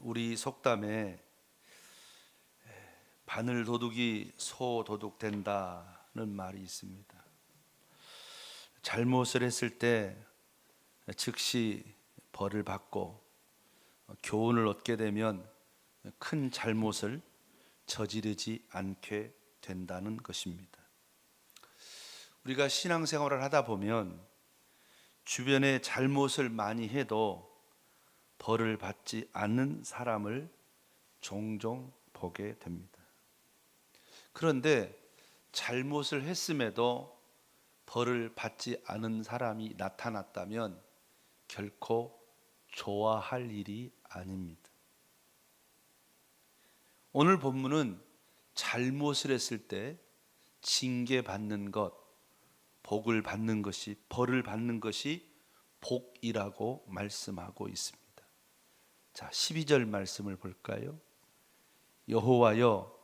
우리 속담에 바늘 도둑이 소 도둑 된다는 말이 있습니다. 잘못을 했을 때 즉시 벌을 받고 교훈을 얻게 되면 큰 잘못을 저지르지 않게 된다는 것입니다. 우리가 신앙생활을 하다 보면 주변에 잘못을 많이 해도 벌을 받지 않는 사람을 종종 보게 됩니다. 그런데 잘못을 했음에도 벌을 받지 않은 사람이 나타났다면 결코 좋아할 일이 아닙니다. 오늘 본문은 잘못을 했을 때 징계받는 것, 복을 받는 것이, 벌을 받는 것이 복이라고 말씀하고 있습니다. 자, 12절 말씀을 볼까요? 여호와여,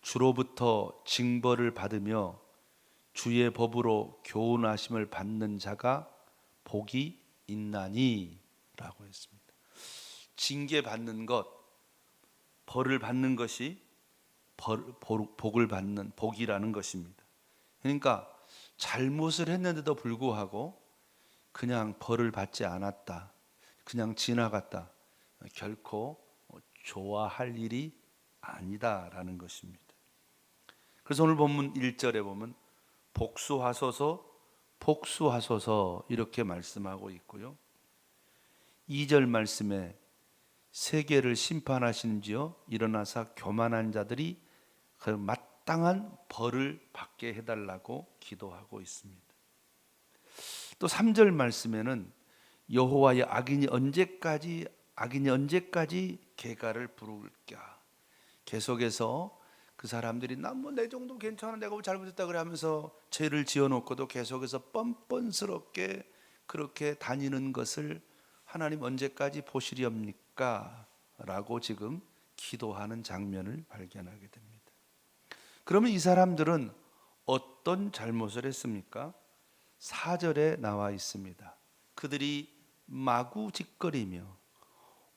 주로부터 징벌을 받으며 주의 법으로 교훈하심을 받는 자가 복이 있나니 라고 했습니다. 징계받는 것, 벌을 받는 것이 복을 받는 복이라는 것입니다. 그러니까 잘못을 했는데도 불구하고 그냥 벌을 받지 않았다, 그냥 지나갔다, 결코 좋아할 일이 아니다라는 것입니다. 그래서 오늘 본문 1절에 보면 복수하소서 복수하소서 이렇게 말씀하고 있고요. 2절 말씀에 세계를 심판하시는지요 일어나사 교만한 자들이 그 마땅한 벌을 받게 해달라고 기도하고 있습니다. 또 3절 말씀에는 여호와의 악인이 언제까지 개가를 부를까? 계속해서 그 사람들이 난 뭐 내 정도 괜찮아, 내가 뭐 잘못했다 그래 하면서 죄를 지어놓고도 계속해서 뻔뻔스럽게 그렇게 다니는 것을 하나님 언제까지 보시렵니까? 라고 지금 기도하는 장면을 발견하게 됩니다. 그러면 이 사람들은 어떤 잘못을 했습니까? 4절에 나와 있습니다. 그들이 마구짓거리며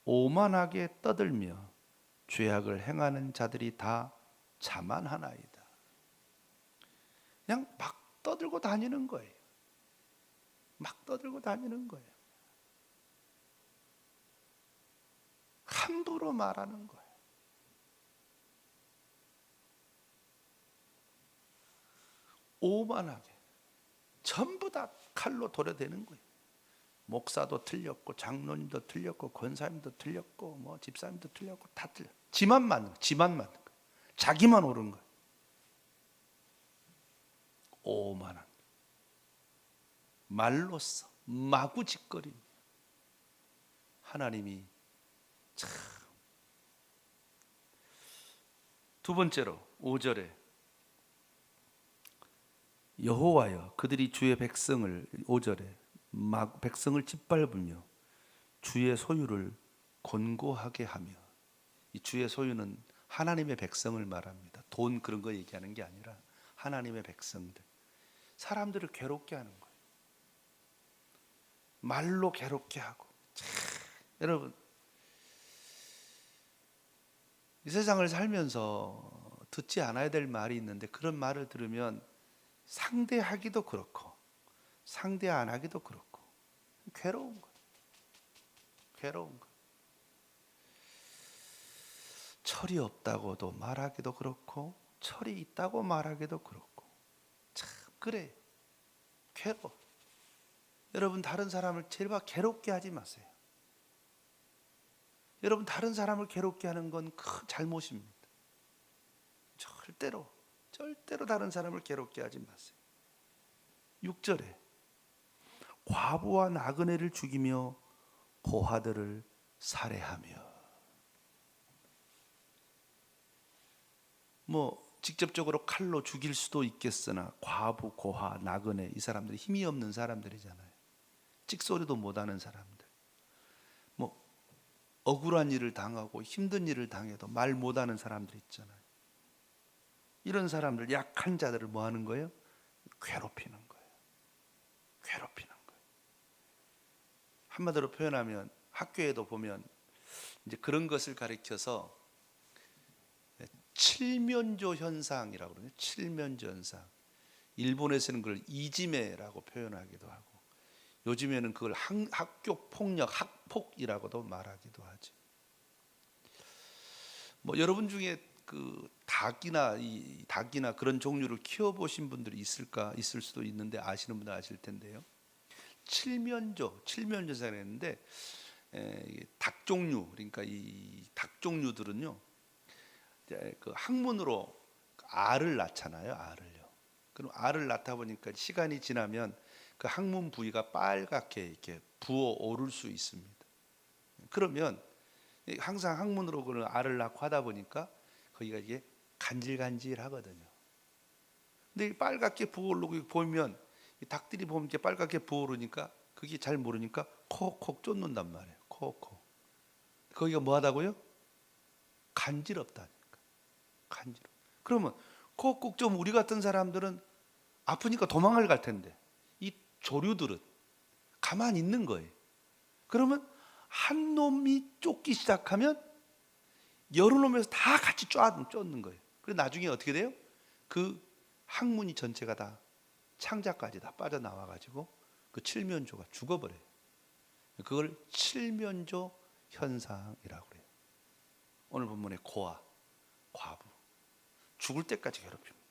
오만하게 떠들며 죄악을 행하는 자들이 다 자만하나이다. 그냥 막 떠들고 다니는 거예요. 막 떠들고 다니는 거예요. 함부로 말하는 거예요. 오만하게 전부 다 칼로 도려대는 거예요. 목사도 틀렸고 장로님도 틀렸고 권사님도 틀렸고 뭐 집사님도 틀렸고 다 틀려. 지만 맞는 거예요. 자기만 옳은 거예요. 오만한 말로써 마구짓거리. 하나님이 참. 두 번째로 5절에 여호와여, 그들이 주의 백성을, 5절에 백성을 짓밟으며 주의 소유를 곤고하게 하며, 이 주의 소유는 하나님의 백성을 말합니다. 돈 그런 거 얘기하는 게 아니라 하나님의 백성들, 사람들을 괴롭게 하는 거예요. 말로 괴롭게 하고. 여러분, 이 세상을 살면서 듣지 않아야 될 말이 있는데 그런 말을 들으면 상대하기도 그렇고 상대 안 하기도 그렇고 괴로운 거예요. 괴로운 거예요. 철이 없다고도 말하기도 그렇고 철이 있다고 말하기도 그렇고 참 그래. 괴로워. 여러분, 다른 사람을 제발 괴롭게 하지 마세요. 여러분, 다른 사람을 괴롭게 하는 건 큰 잘못입니다. 절대로 다른 사람을 괴롭게 하지 마세요. 6절에 과부와 나그네를 죽이며 고아들을 살해하며, 뭐 직접적으로 칼로 죽일 수도 있겠으나 과부, 고아, 나그네, 이 사람들이 힘이 없는 사람들이잖아요. 찍소리도 못하는 사람들, 뭐 억울한 일을 당하고 힘든 일을 당해도 말 못하는 사람들 있잖아요. 이런 사람들, 약한 자들을 뭐 하는 거예요? 괴롭히는 거예요. 괴롭히는 거예요. 한마디로 표현하면 학교에도 보면 이제 그런 것을 가리켜서 칠면조 현상이라고 그러죠. 칠면조 현상. 일본에서는 그걸 이지메라고 표현하기도 하고, 요즘에는 그걸 학교 폭력, 학폭이라고도 말하기도 하죠. 뭐 여러분 중에 그 닭이나 그런 종류를 키워보신 분들이 있을 수도 있는데, 아시는 분들 아실 텐데요. 칠면조사를 했는데, 닭 종류, 그러니까 이 닭 종류들은요, 그 항문으로 알을 낳잖아요. 알을요. 그럼 알을 낳다 보니까 시간이 지나면 그 항문 부위가 빨갛게 이렇게 부어 오를 수 있습니다. 그러면 항상 항문으로 그 알을 낳고 하다 보니까 거기가 이게 간질간질하거든요. 근데 빨갛게 부어오르고 보면 닭들이 보면 이렇게 빨갛게 부어오르니까 그게 잘 모르니까 콕콕 쫓는단 말이에요. 콕콕. 거기가 뭐하다고요? 간지럽다니까. 간지럽. 그러면 콕콕 좀 우리 같은 사람들은 아프니까 도망을 갈 텐데, 이 조류들은 가만히 있는 거예요. 그러면 한 놈이 쫓기 시작하면 여러 놈에서 다 같이 쫓는 거예요. 그래서 나중에 어떻게 돼요? 그 항문이 전체가 다 창자까지 다 빠져나와 가지고 그 칠면조가 죽어버려요. 그걸 칠면조 현상이라고 그래요. 오늘 본문의 고아, 과부, 죽을 때까지 괴롭히는 거예요.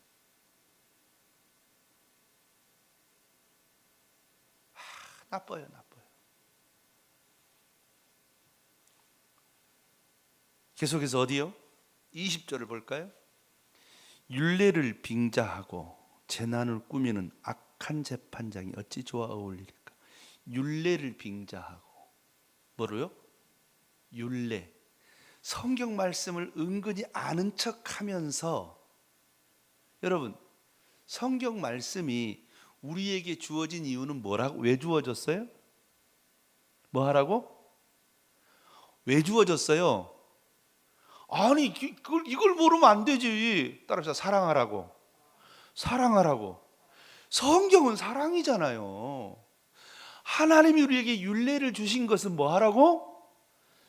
나빠요. 계속해서 어디요? 20절을 볼까요? 율례를 빙자하고 재난을 꾸미는 악한 재판장이 어찌 좋아 어울리리까. 율례를 빙자하고, 뭐로요? 율례. 성경 말씀을 은근히 아는 척하면서, 여러분, 성경 말씀이 우리에게 주어진 이유는 뭐라고? 왜 주어졌어요? 뭐 하라고? 왜 주어졌어요? 아니 이걸 모르면 안 되지. 따라서 사랑하라고. 성경은 사랑이잖아요. 하나님이 우리에게 율례를 주신 것은 뭐 하라고?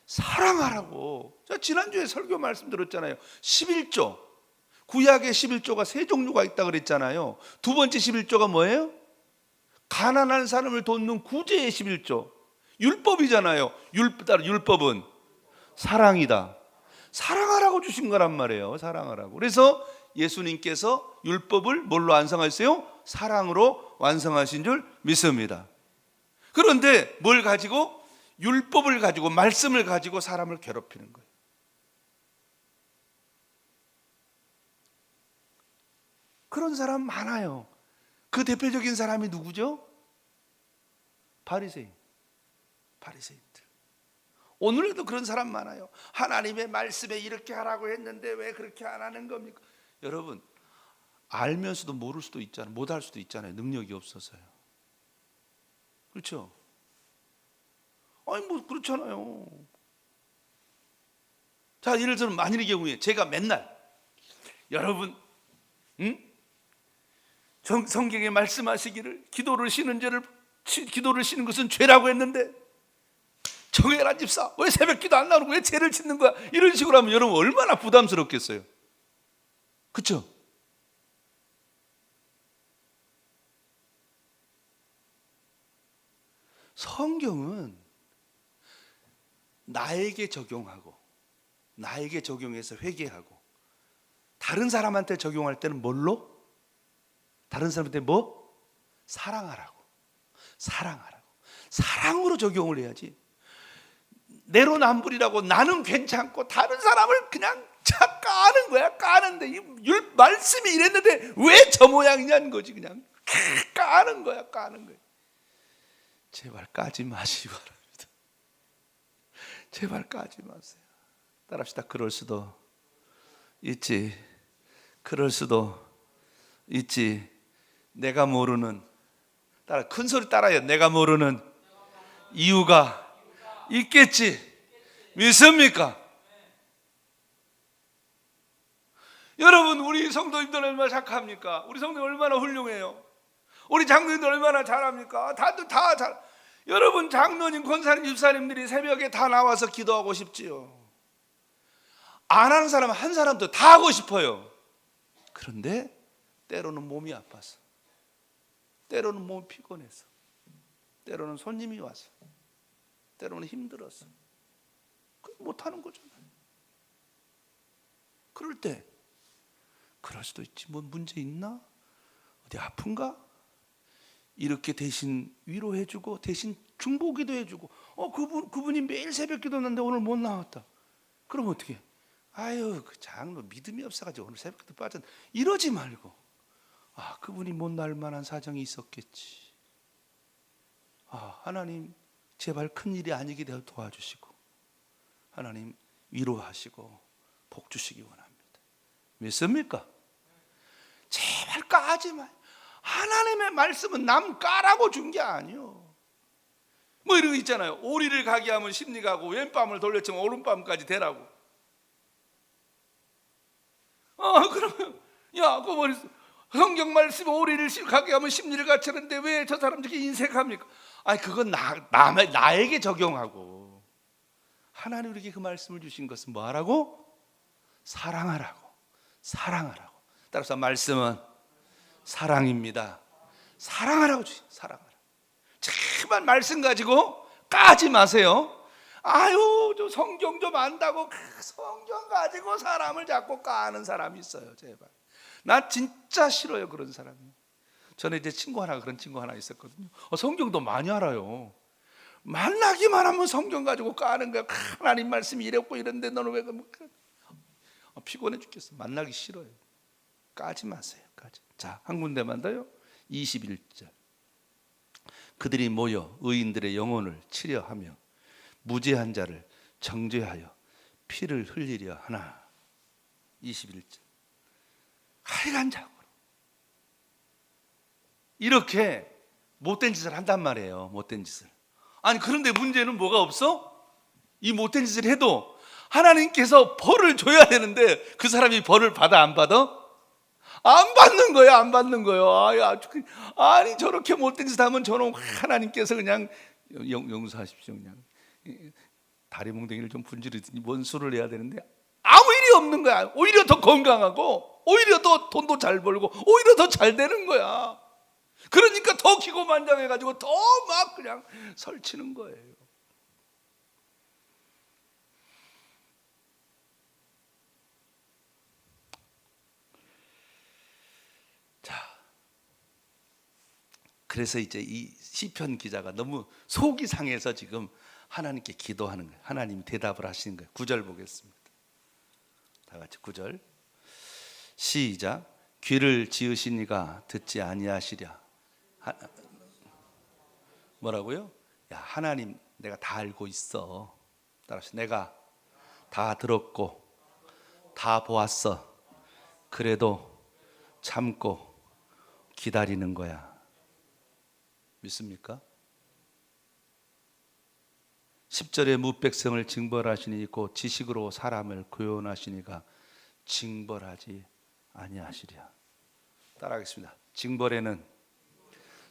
사랑하라고. 자, 지난주에 설교 말씀 들었잖아요. 11조, 구약의 11조가 세 종류가 있다 그랬잖아요. 두 번째 11조가 뭐예요? 가난한 사람을 돕는 구제의 11조, 율법이잖아요. 율법은 사랑이다. 사랑하라고 주신 거란 말이에요. 사랑하라고. 그래서 예수님께서 율법을 뭘로 완성하셨어요? 사랑으로 완성하신 줄 믿습니다. 그런데 뭘 가지고? 율법을 가지고, 말씀을 가지고 사람을 괴롭히는 거예요. 그런 사람 많아요. 그 대표적인 사람이 누구죠? 바리새인들. 오늘도 그런 사람 많아요. 하나님의 말씀에 이렇게 하라고 했는데 왜 그렇게 안 하는 겁니까? 여러분, 알면서도 모를 수도 있잖아요. 못할 수도 있잖아요. 능력이 없어서요. 그렇죠? 아니 뭐 그렇잖아요. 자, 예를 들면 만일의 경우에 제가 맨날 여러분, 성경에 말씀하시기를 기도를 쉬는 것은 죄라고 했는데, 정혜란 집사 왜 새벽 기도 안 나오고 왜 죄를 짓는 거야? 이런 식으로 하면 여러분 얼마나 부담스럽겠어요. 그렇죠? 성경은 나에게 적용해서 회개하고, 다른 사람한테 적용할 때는 뭘로? 다른 사람한테 뭐? 사랑하라고. 사랑으로 적용을 해야지. 내로남불이라고 나는 괜찮고 다른 사람을 그냥 까는 거야. 까는데 이 말씀이 이랬는데 왜 저 모양이냐는 거지. 그냥 까는 거야. 제발 까지 마시기 바랍니다. 제발 까지 마세요. 따라합시다. 그럴 수도 있지. 내가 모르는, 큰 소리 따라요. 내가 모르는 이유가 있겠지. 믿습니까? 여러분, 우리 성도님들 얼마나 착합니까? 우리 성도님 얼마나 훌륭해요? 우리 장로님들 얼마나 잘합니까? 다들 다 잘. 여러분, 장로님, 권사님, 집사님들이 새벽에 다 나와서 기도하고 싶지요. 안 하는 사람은 한 사람도 다 하고 싶어요. 그런데 때로는 몸이 아파서, 때로는 몸이 피곤해서, 때로는 손님이 와서, 때로는 힘들어서 못하는 거잖아요. 그럴 때 그럴 수도 있지. 뭐 문제 있나? 어디 아픈가? 이렇게 대신 위로해주고 대신 중보기도 해주고, 그분이 매일 새벽 기도하는데 오늘 못 나왔다. 그럼 어떻게? 아유, 그 장로 믿음이 없어가지고 오늘 새벽 기도 빠졌. 이러지 말고, 그분이 못 나올 만한 사정이 있었겠지. 하나님 제발 큰 일이 아니게 되어 도와주시고, 하나님 위로하시고 복 주시기 원합니다. 믿습니까? 제발 까지 마. 하나님의 말씀은 남 까라고 준 게 아니요. 뭐 이런 거 있잖아요. 오리를 가게 하면 심리 가고 왼밤을 돌려치면 오른밤까지 되라고. 그러면 그 성경 말씀 오리를 가게 하면 심리를 같이 하는데 왜 저 사람들이 인색합니까? 아니, 그건 나에게 적용하고, 하나님 우리에게 그 말씀을 주신 것은 뭐 하라고? 사랑하라고. 따라서 말씀은 사랑입니다. 사랑하라고 주신, 사랑하라. 제발 말씀 가지고 까지 마세요. 아유, 저 성경 좀 안다고 그 성경 가지고 사람을 자꾸 까는 사람이 있어요. 제발. 나 진짜 싫어요, 그런 사람이. 전에 이제 그런 친구 하나 있었거든요. 성경도 많이 알아요. 만나기만 하면 성경 가지고 까는 거야. 하나님 말씀이 이랬고 이런데 너는 왜 피곤해 죽겠어. 만나기 싫어요. 까지 마세요. 까지. 자, 한 군데만 더요. 21절. 그들이 모여 의인들의 영혼을 치려하며 무죄한 자를 정죄하여 피를 흘리려 하나. 21절. 하여간 자고로 이렇게 못된 짓을 한단 말이에요. 못된 짓을. 아니, 그런데 문제는 뭐가 없어? 이 못된 짓을 해도 하나님께서 벌을 줘야 되는데 그 사람이 벌을 받아 안 받아? 안 받는 거예요. 안 받는 거예요. 아니, 저렇게 못된 짓 하면 저는 하나님께서 그냥 용서하십시오. 그냥 다리 몽둥이를 좀 분지르더니 원수를 해야 되는데 아무 일이 없는 거야. 오히려 더 건강하고, 오히려 더 돈도 잘 벌고, 오히려 더 잘 되는 거야. 그러니까 더 기고만장해가지고 더 막 그냥 설치는 거예요. 자, 그래서 이제 이 시편 기자가 너무 속이 상해서 지금 하나님께 기도하는 거예요. 하나님이 대답을 하시는 거예요. 9절 보겠습니다. 다 같이 9절 시작. 귀를 지으신 이가 듣지 아니하시랴. 뭐라고요? 야, 하나님 내가 다 알고 있어. 따라서 내가 다 들었고 다 보았어. 그래도 참고 기다리는 거야. 믿습니까? 10절에 무백성을 징벌하시니 곧 지식으로 사람을 구원하시니가 징벌하지 아니하시랴. 따라하겠습니다. 징벌에는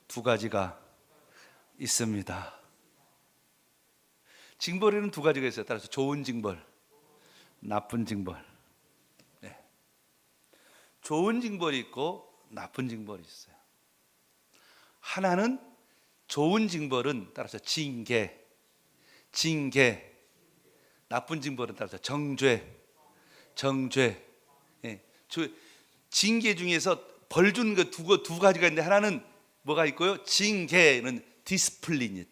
두 가지가 있습니다. 징벌에는 두 가지가 있어요. 따라서 좋은 징벌, 나쁜 징벌. 네. 좋은 징벌이 있고 나쁜 징벌이 있어요. 하나는 좋은 징벌은 따라서 징계, 나쁜 징벌은 따라서 정죄. 예. 징계 중에서 벌 주는 거 두 가지가 있는데, 하나는 뭐가 있고요? 징계는 디스플린이에요.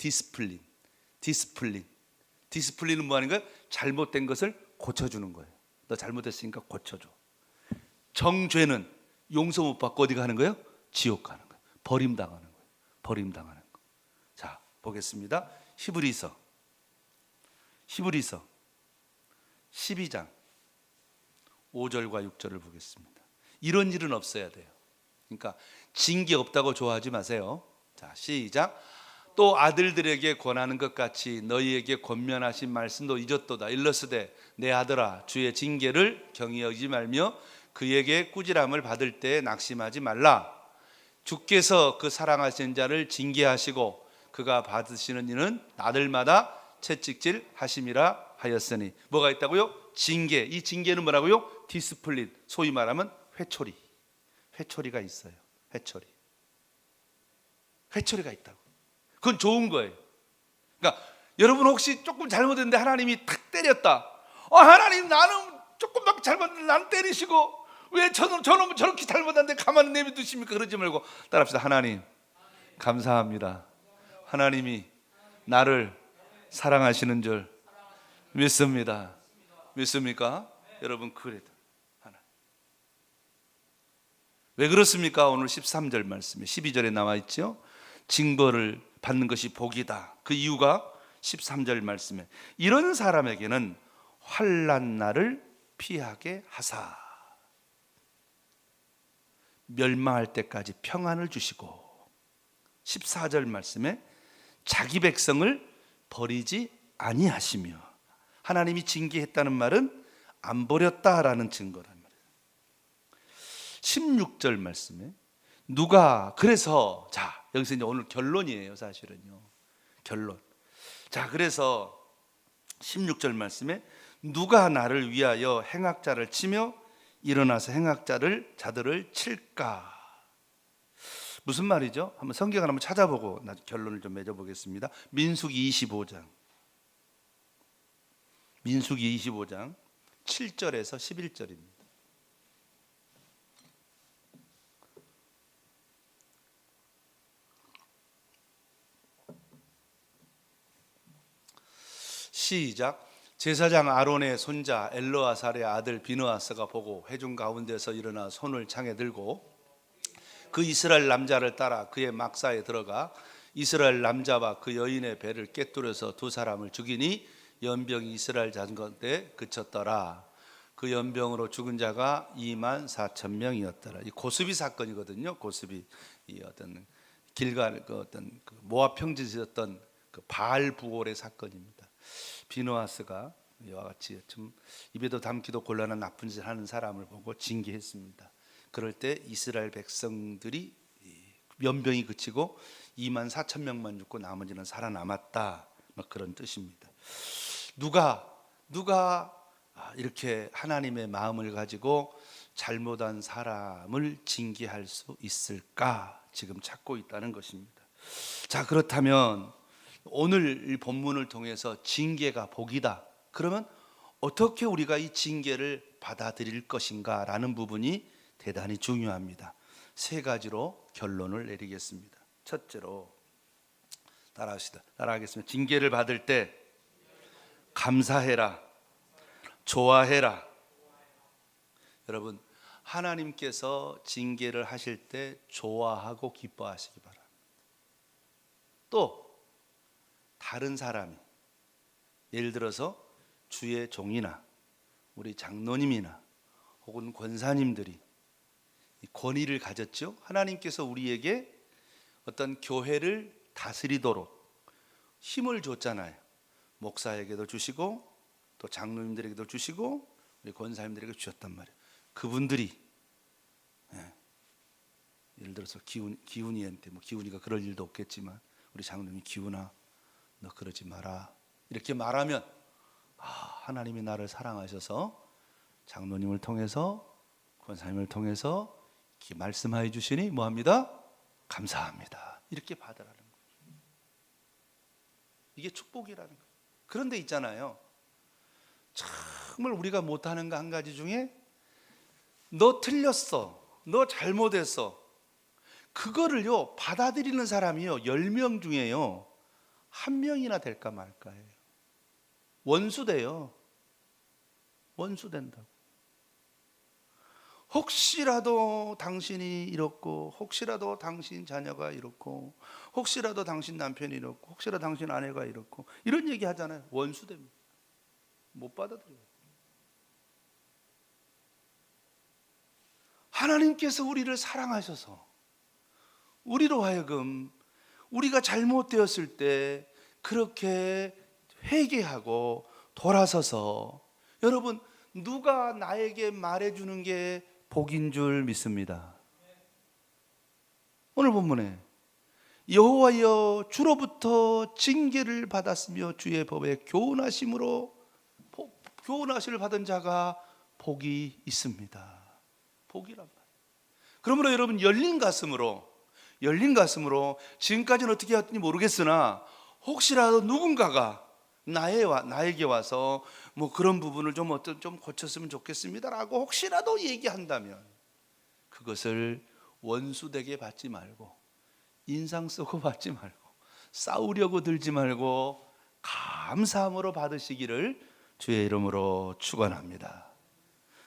디스플린은 뭐 하는 거예요? 잘못된 것을 고쳐주는 거예요. 너 잘못했으니까 고쳐줘. 정죄는 용서 못 받고 어디 가는 거예요? 지옥 가는 거예요. 버림당하는 거예요. 자, 보겠습니다. 히브리서 12장 5절과 6절을 보겠습니다. 이런 일은 없어야 돼요. 그러니까 징계 없다고 좋아하지 마세요. 자, 시작. 또 아들들에게 권하는 것 같이 너희에게 권면하신 말씀도 잊었도다. 일러스되 내 아들아, 주의 징계를 경히 여기지 말며 그에게 꾸지람을 받을 때 낙심하지 말라. 주께서 그 사랑하신 자를 징계하시고 그가 받으시는 이는 아들마다 채찍질 하심이라 하였으니 뭐가 있다고요? 징계. 이 징계는 뭐라고요? 디스플린. 소위 말하면 회초리. 회초리가 있어요. 회초리가 있다고. 그건 좋은 거예요. 그러니까 여러분 혹시 조금 잘못했는데 하나님이 탁 때렸다. 하나님 나는 조금밖에 잘못했는데 나는 때리시고 왜 저놈 저렇게 잘못했는데 가만히 내비두십니까? 그러지 말고 따라합시다. 하나님 감사합니다. 하나님이 나를 사랑하시는 줄 믿습니다. 믿습니까? 여러분 그래도 하나. 왜 그렇습니까? 오늘 13절 말씀에 12절에 나와 있죠. 징벌을 받는 것이 복이다. 그 이유가 13절 말씀에 이런 사람에게는 환난 날을 피하게 하사 멸망할 때까지 평안을 주시고 14절 말씀에 자기 백성을 버리지 아니하시며 하나님이 징계했다는 말은 안 버렸다라는 증거란 말이에요. 16절 말씀에 누가 그래서 자 여기서 이제 오늘 결론이에요. 사실은요. 결론. 자 그래서 16절 말씀에 누가 나를 위하여 행악자를 치며 일어나서 자들을 칠까? 무슨 말이죠? 한번 성경을 한번 찾아보고 결론을 좀 맺어보겠습니다. 민수기 25장 7절에서 11절입니다. 시작. 제사장 아론의 손자 엘르아살의 아들 비느하스가 보고 회중 가운데서 일어나 손을 창에 들고 그 이스라엘 남자를 따라 그의 막사에 들어가 이스라엘 남자와 그 여인의 배를 꿰뚫어서 두 사람을 죽이니 연병이 이스라엘 자손에 그쳤더라. 그 연병으로 죽은 자가 24,000명이었더라. 이 고스비 사건이거든요. 고스비 이 어떤 길갈 그 어떤 그 모압 평지였던 그 바알 부올의 사건입니다. 비느하스가 이와 같이 좀 입에도 담기도 곤란한 나쁜 짓을 하는 사람을 보고 징계했습니다. 그럴 때 이스라엘 백성들이 연병이 그치고 24,000명만 죽고 나머지는 살아남았다. 그런 뜻입니다. 누가 이렇게 하나님의 마음을 가지고 잘못한 사람을 징계할 수 있을까? 지금 찾고 있다는 것입니다. 자, 그렇다면 오늘 이 본문을 통해서 징계가 복이다. 그러면 어떻게 우리가 이 징계를 받아들일 것인가 라는 부분이 대단히 중요합니다. 세 가지로 결론을 내리겠습니다. 첫째로 따라하겠습니다. 징계를 받을 때 감사해라, 좋아해라. 여러분, 하나님께서 징계를 하실 때 좋아하고 기뻐하시기 바랍니다. 또 다른 사람이 예를 들어서 주의 종이나 우리 장로님이나 혹은 권사님들이 권위를 가졌죠. 하나님께서 우리에게 어떤 교회를 다스리도록 힘을 줬잖아요. 목사에게도 주시고 또 장로님들에게도 주시고 우리 권사님들에게 주셨단 말이에요. 그분들이 예를 들어서 기훈이한테 기훈이가 그럴 일도 없겠지만 우리 장로님이 기훈아 너 그러지 마라 이렇게 말하면 하나님이 나를 사랑하셔서 장로님을 통해서 권사님을 통해서 이렇게 말씀해 주시니 뭐합니다? 감사합니다. 이렇게 받으라는 거죠. 이게 축복이라는 거예요. 그런데 있잖아요. 정말 우리가 못하는 거 한 가지 중에 너 틀렸어. 너 잘못했어. 그거를요 받아들이는 사람이요 10명 중에요 1명이나 될까 말까예요. 원수돼요. 원수된다고. 혹시라도 당신이 이렇고 혹시라도 당신 자녀가 이렇고 혹시라도 당신 남편이 이렇고 혹시라도 당신 아내가 이렇고 이런 얘기 하잖아요. 원수됩니다. 못 받아들여요. 하나님께서 우리를 사랑하셔서 우리로 하여금 우리가 잘못되었을 때 그렇게 회개하고 돌아서서 여러분 누가 나에게 말해주는 게 복인 줄 믿습니다. 오늘 본문에 여호와여 주로부터 징계를 받았으며 주의 법에 교훈하심으로 교훈하시를 받은 자가 복이 있습니다. 복이란 말이에요. 그러므로 여러분 열린 가슴으로 지금까지는 어떻게 했는지 모르겠으나 혹시라도 누군가가 나에게 와서 뭐 그런 부분을 좀 고쳤으면 좋겠습니다라고 혹시라도 얘기한다면 그것을 원수되게 받지 말고 인상 쓰고 받지 말고 싸우려고 들지 말고 감사함으로 받으시기를 주의 이름으로 축원합니다.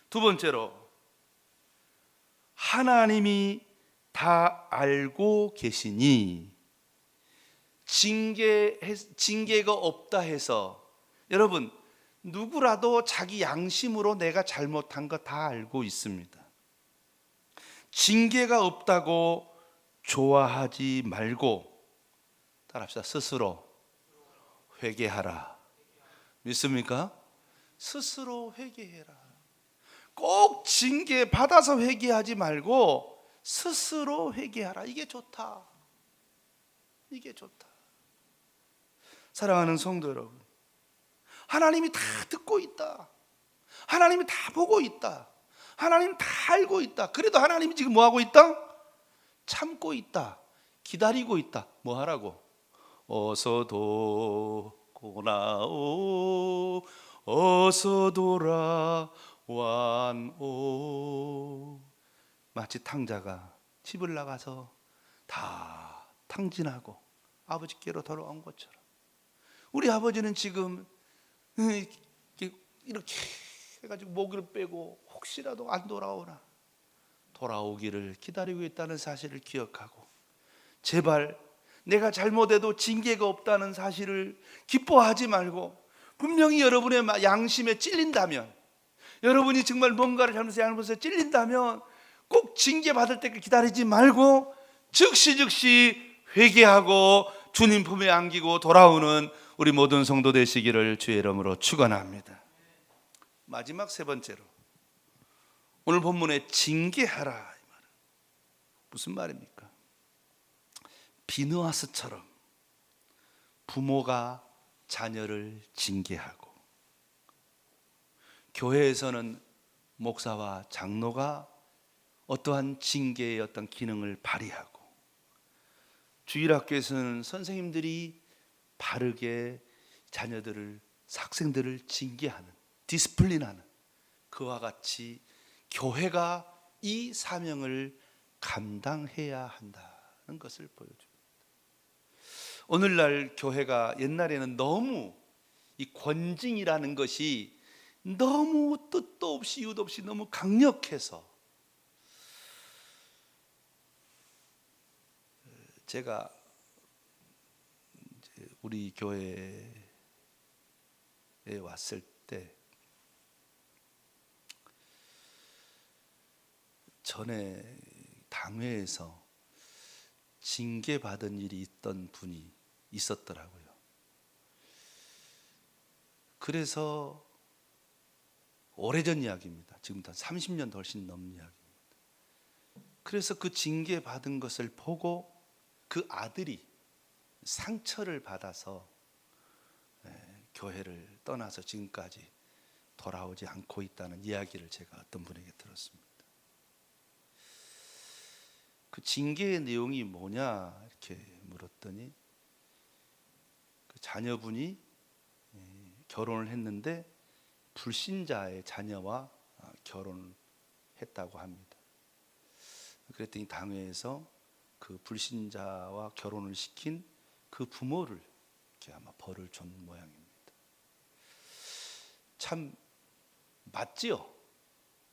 두 번째로, 하나님이 다 알고 계시니 징계가 없다 해서, 여러분 누구라도 자기 양심으로 내가 잘못한 거 다 알고 있습니다. 징계가 없다고 좋아하지 말고 따라합시다. 스스로 회개하라. 믿습니까? 스스로 회개해라. 꼭 징계 받아서 회개하지 말고 스스로 회개하라. 이게 좋다. 이게 좋다. 사랑하는 성도 여러분, 하나님이 다 듣고 있다. 하나님이 다 보고 있다. 하나님 다 알고 있다. 그래도 하나님이 지금 뭐 하고 있다? 참고 있다. 기다리고 있다. 뭐 하라고? 어서 도나오, 어서 돌아와오. 마치 탕자가 집을 나가서 다 탕진하고 아버지께로 돌아온 것처럼 우리 아버지는 지금 이렇게 해가지고 모기를 빼고 혹시라도 안 돌아오기를 기다리고 있다는 사실을 기억하고, 제발 내가 잘못해도 징계가 없다는 사실을 기뻐하지 말고, 분명히 여러분의 양심에 찔린다면, 여러분이 정말 뭔가를 잘못해서 양심에 찔린다면 꼭 징계 받을 때까지 기다리지 말고 즉시 회개하고 주님 품에 안기고 돌아오는 우리 모든 성도 되시기를 주의 이름으로 축원합니다. 마지막 세 번째로, 오늘 본문에 징계하라, 이 말은 무슨 말입니까? 비느하스처럼 부모가 자녀를 징계하고, 교회에서는 목사와 장로가 어떠한 징계의 어떤 기능을 발휘하고, 주일학교에서는 선생님들이 바르게 자녀들을, 학생들을 징계하는, 디스플린하는, 그와 같이 교회가 이 사명을 감당해야 한다는 것을 보여줍니다. 오늘날 교회가 옛날에는 너무 이 권징이라는 것이 너무 뜻도 없이 이유도 없이 너무 강력해서, 제가 우리 교회에 왔을 때 전에 당회에서 징계받은 일이 있던 분이 있었더라고요. 그래서 오래전 이야기입니다. 지금부터 30년 훨씬 넘는 이야기입니다. 그래서 그 징계받은 것을 보고 그 아들이 상처를 받아서 교회를 떠나서 지금까지 돌아오지 않고 있다는 이야기를 제가 어떤 분에게 들었습니다. 그 징계의 내용이 뭐냐 이렇게 물었더니, 그 자녀분이 결혼을 했는데 불신자의 자녀와 결혼했다고 합니다. 그랬더니 당회에서 그 불신자와 결혼을 시킨 그 부모를 이렇게 아마 벌을 준 모양입니다. 참 맞지요?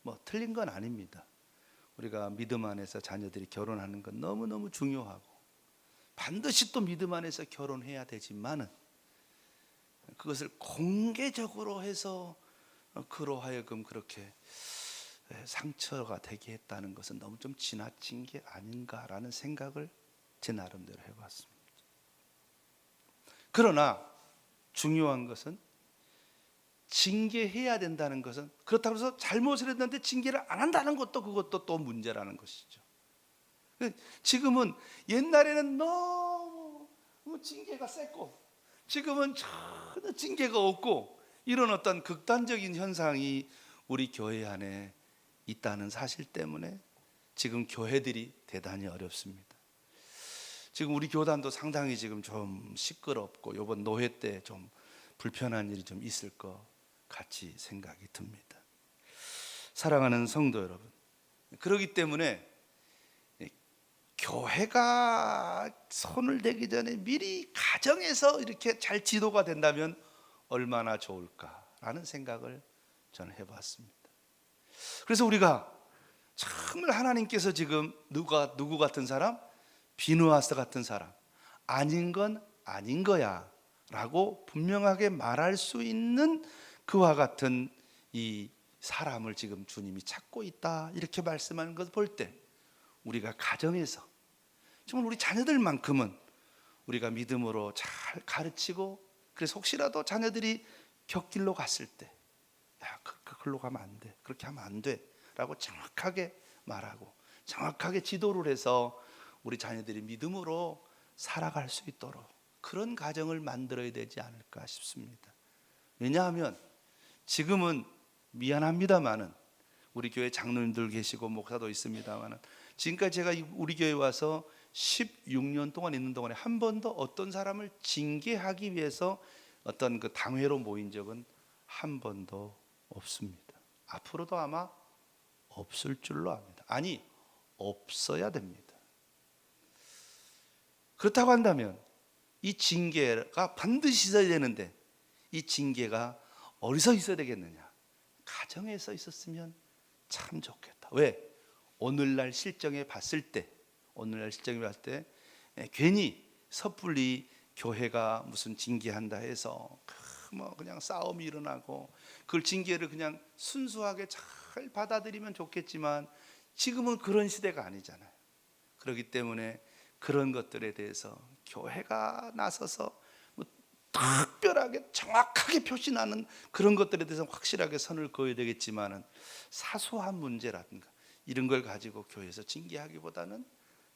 뭐 틀린 건 아닙니다. 우리가 믿음 안에서 자녀들이 결혼하는 건 너무너무 중요하고 반드시 또 믿음 안에서 결혼해야 되지만은, 그것을 공개적으로 해서 그로 하여금 그렇게 상처가 되게 했다는 것은 너무 좀 지나친 게 아닌가라는 생각을 제 나름대로 해봤습니다. 그러나 중요한 것은 징계해야 된다는 것은, 그렇다고 해서 잘못을 했는데 징계를 안 한다는 것도 그것도 또 문제라는 것이죠. 지금은 옛날에는 너무 징계가 셌고 지금은 전혀 징계가 없고 이런 어떤 극단적인 현상이 우리 교회 안에 있다는 사실 때문에 지금 교회들이 대단히 어렵습니다. 지금 우리 교단도 상당히 지금 좀 시끄럽고 이번 노회 때 좀 불편한 일이 좀 있을 것 같이 생각이 듭니다. 사랑하는 성도 여러분, 그렇기 때문에 교회가 손을 대기 전에 미리 가정에서 이렇게 잘 지도가 된다면 얼마나 좋을까라는 생각을 저는 해봤습니다. 그래서 우리가 정말 하나님께서 지금 누구 같은 사람? 비누아스 같은 사람, 아닌 건 아닌 거야 라고 분명하게 말할 수 있는 그와 같은 이 사람을 지금 주님이 찾고 있다, 이렇게 말씀하는 것을 볼 때 우리가 가정에서 정말 우리 자녀들만큼은 우리가 믿음으로 잘 가르치고, 그래서 혹시라도 자녀들이 곁길로 갔을 때 야, 그걸로 가면 안 돼, 그렇게 하면 안 돼 라고 정확하게 말하고 정확하게 지도를 해서 우리 자녀들이 믿음으로 살아갈 수 있도록 그런 가정을 만들어야 되지 않을까 싶습니다. 왜냐하면 지금은 미안합니다마는 우리 교회 장로님들 계시고 목사도 있습니다마는 지금까지 제가 우리 교회 와서 16년 동안 있는 동안에 한 번도 어떤 사람을 징계하기 위해서 어떤 그 당회로 모인 적은 한 번도 없습니다. 앞으로도 아마 없을 줄로 압니다. 아니, 없어야 됩니다. 그렇다고 한다면 이 징계가 반드시 있어야 되는데 이 징계가 어디서 있어야 되겠느냐? 가정에서 있었으면 참 좋겠다. 왜? 오늘날 실정에 봤을 때 괜히 섣불리 교회가 무슨 징계한다 해서 뭐 그냥 싸움이 일어나고 그걸 징계를 그냥 순수하게 잘 받아들이면 좋겠지만 지금은 그런 시대가 아니잖아요. 그렇기 때문에 그런 것들에 대해서 교회가 나서서 뭐 특별하게 정확하게 표시나는 그런 것들에 대해서 확실하게 선을 그어야 되겠지만은 사소한 문제라든가 이런 걸 가지고 교회에서 징계하기보다는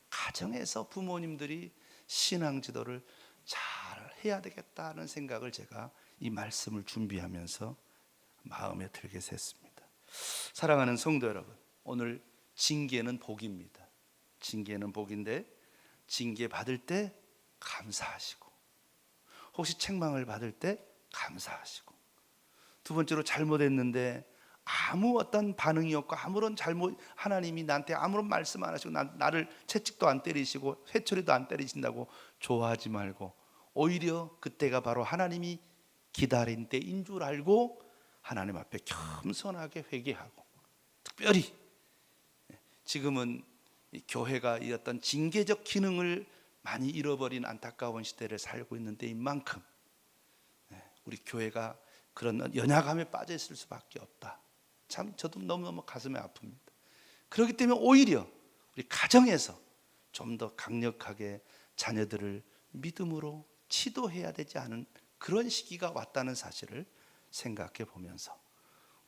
가정에서 부모님들이 신앙 지도를 잘 해야 되겠다는 생각을 제가 이 말씀을 준비하면서 마음에 들게 됐습니다. 사랑하는 성도 여러분, 오늘 징계는 복입니다. 징계는 복인데 징계 받을 때 감사하시고, 혹시 책망을 받을 때 감사하시고, 두 번째로 잘못했는데 아무 어떤 반응이 없고 아무런 잘못, 하나님이 나한테 아무런 말씀 안 하시고 나를 채찍도 안 때리시고 회초리도 안 때리신다고 좋아하지 말고 오히려 그때가 바로 하나님이 기다린 때인 줄 알고 하나님 앞에 겸손하게 회개하고, 특별히 지금은 이 교회가 이 어떤 징계적 기능을 많이 잃어버린 안타까운 시대를 살고 있는 때인 만큼 우리 교회가 그런 연약함에 빠져 있을 수밖에 없다. 참 저도 너무너무 가슴이 아픕니다. 그렇기 때문에 오히려 우리 가정에서 좀 더 강력하게 자녀들을 믿음으로 치도해야 되지 않은 그런 시기가 왔다는 사실을 생각해 보면서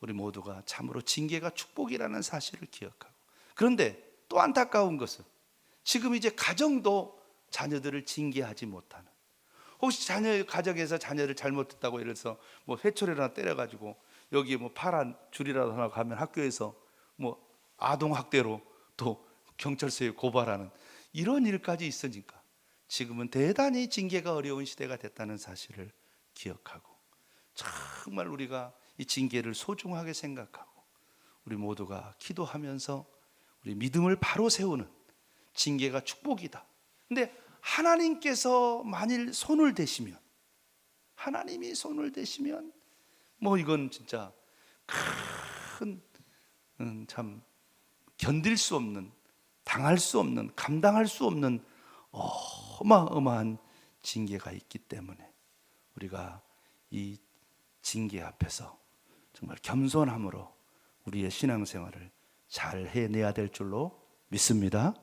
우리 모두가 참으로 징계가 축복이라는 사실을 기억하고, 그런데 또 안타까운 것은 지금 이제 가정도 자녀들을 징계하지 못하는, 혹시 가정에서 자녀를 잘못했다고 예를 들어서 뭐 회초리라도 때려가지고 여기 뭐 파란 줄이라도 하나 가면 학교에서 뭐 아동 학대로 또 경찰서에 고발하는 이런 일까지 있으니까 지금은 대단히 징계가 어려운 시대가 됐다는 사실을 기억하고, 정말 우리가 이 징계를 소중하게 생각하고 우리 모두가 기도하면서 우리 믿음을 바로 세우는, 징계가 축복이다. 근데 하나님께서 만일 손을 대시면, 하나님이 손을 대시면 뭐 이건 진짜 큰 참 견딜 수 없는, 당할 수 없는, 감당할 수 없는 어마어마한 징계가 있기 때문에 우리가 이 징계 앞에서 정말 겸손함으로 우리의 신앙생활을 잘 해내야 될 줄로 믿습니다.